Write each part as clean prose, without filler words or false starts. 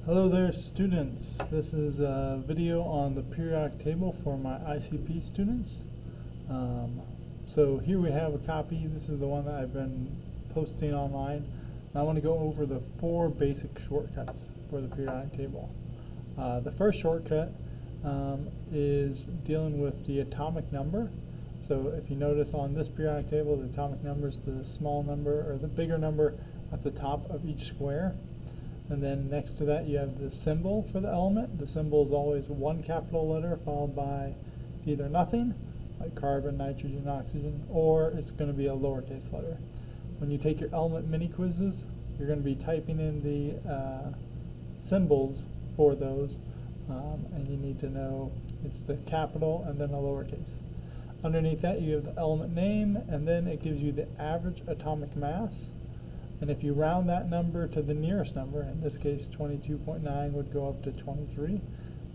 Hello there, students. This is a video on the periodic table for my ICP students. So here we have a copy. This is the one that I've been posting online. And I want to go over the 4 basic shortcuts for the periodic table. The first shortcut is dealing with the atomic number. So if you notice on this periodic table, the atomic number is the small number or the bigger number at the top of each square. And then next to that you have the symbol for the element. The symbol is always one capital letter followed by either nothing, like carbon, nitrogen, oxygen, or it's going to be a lowercase letter. When you take your element mini quizzes, you're going to be typing in the symbols for those, and you need to know it's the capital and then a lowercase. Underneath that you have the element name, and then it gives you the average atomic mass. And if you round that number to the nearest number, in this case 22.9 would go up to 23,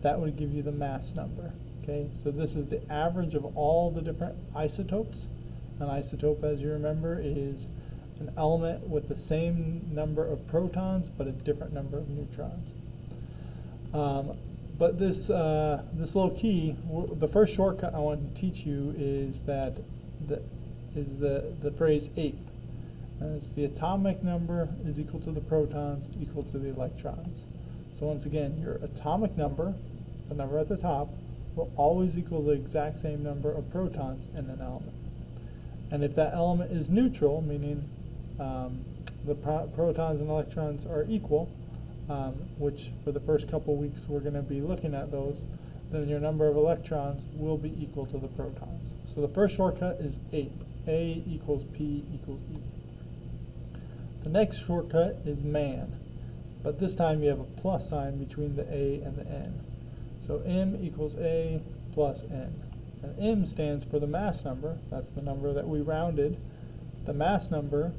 that would give you the mass number. Okay, so this is the average of all the different isotopes. An isotope, as you remember, is an element with the same number of protons but a different number of neutrons. But this little key, the first shortcut I want to teach you is that the phrase ape. And it's the atomic number is equal to the protons equal to the electrons. So once again, your atomic number, the number at the top, will always equal the exact same number of protons in an element. And if that element is neutral, meaning the protons and electrons are equal, which for the first couple weeks we're going to be looking at those, then your number of electrons will be equal to the protons. So the first shortcut is ape. A equals P equals E. The next shortcut is man, but this time you have a plus sign between the A and the N. So M equals A plus N. And M stands for the mass number. That's the number that we rounded. The mass number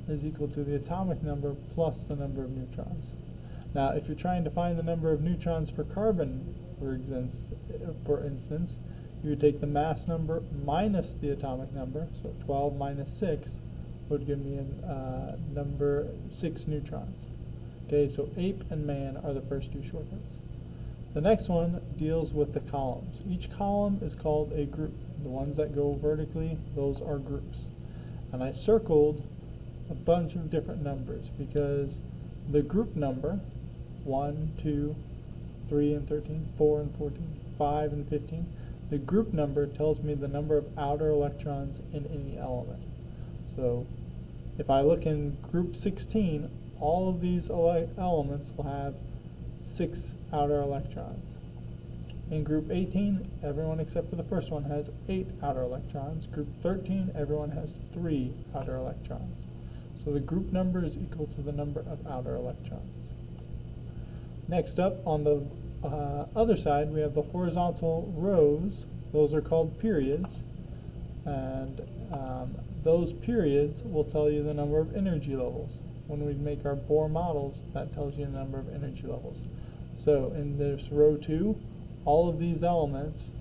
is equal to the atomic number plus the number of neutrons. Now, if you're trying to find the number of neutrons for carbon, for instance, you would take the mass number minus the atomic number, so 12 minus 6 would give me a number 6 neutrons. Okay, so ape and man are the first 2 shortcuts. The next one deals with the columns. Each column is called a group. The ones that go vertically, those are groups. And I circled a bunch of different numbers because the group number, 1, 2, 3 and 13, 4 and 14, 5 and 15, the group number tells me the number of outer electrons in any element. So if I look in group 16, all of these elements will have 6 outer electrons. In group 18, everyone except for the first one has 8 outer electrons. Group 13, everyone has 3 outer electrons. So the group number is equal to the number of outer electrons. Next up, on the other side, we have the horizontal rows. Those are called periods. And those periods will tell you the number of energy levels. When we make our Bohr models, that tells you the number of energy levels. So in this row 2, all of these elements,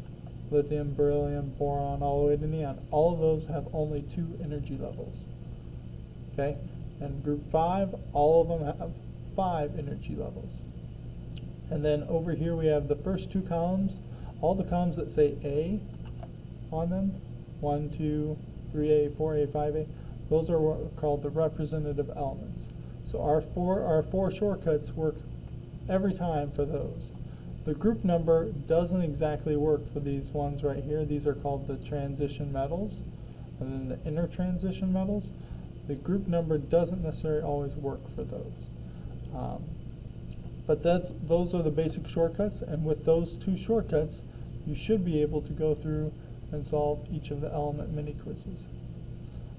lithium, beryllium, boron, all the way to neon, all of those have only 2 energy levels. Okay? And group 5, all of them have 5 energy levels. And then over here we have the first 2 columns, all the columns that say A on them, 1, 2, 3A, 4A, 5A, those are what are called the representative elements. So our four shortcuts work every time for those. The group number doesn't exactly work for these ones right here. These are called the transition metals, and then the intertransition metals. The group number doesn't necessarily always work for those. But those are the basic shortcuts, and with those 2 shortcuts, you should be able to go through and solve each of the element mini quizzes.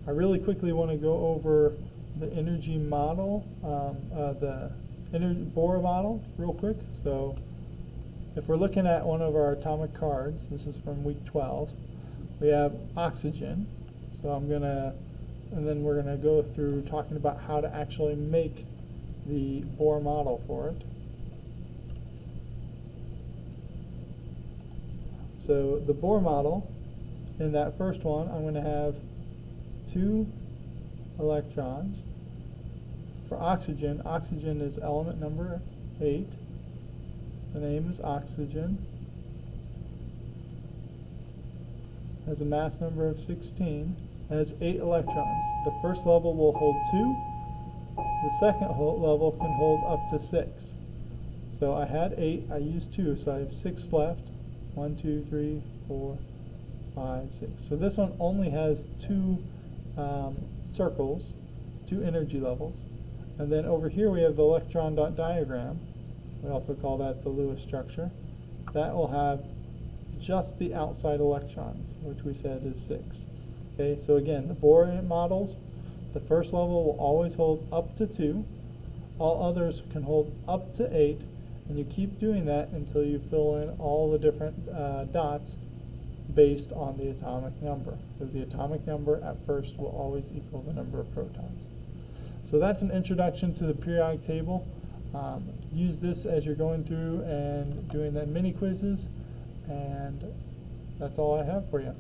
I really quickly want to go over the energy model, the Bohr model real quick. So if we're looking at one of our atomic cards, this is from week 12, we have oxygen. So and then we're going to go through talking about how to actually make the Bohr model for it. So the Bohr model, in that first one, I'm going to have 2 electrons. For oxygen, oxygen is element number 8. The name is oxygen. Has a mass number of 16. Has 8 electrons. The first level will hold 2. The second level can hold up to 6. So I had 8, I used 2, so I have 6 left. 1, 2, 3, 4, 5, 6. So this one only has 2 circles, 2 energy levels. And then over here we have the electron dot diagram. We also call that the Lewis structure. That will have just the outside electrons, which we said is 6. Okay, so again, the Bohr models, the first level will always hold up to 2. All others can hold up to 8, and you keep doing that until you fill in all the different dots based on the atomic number, because the atomic number at first will always equal the number of protons. So that's an introduction to the periodic table. Use this as you're going through and doing the mini quizzes, and that's all I have for you.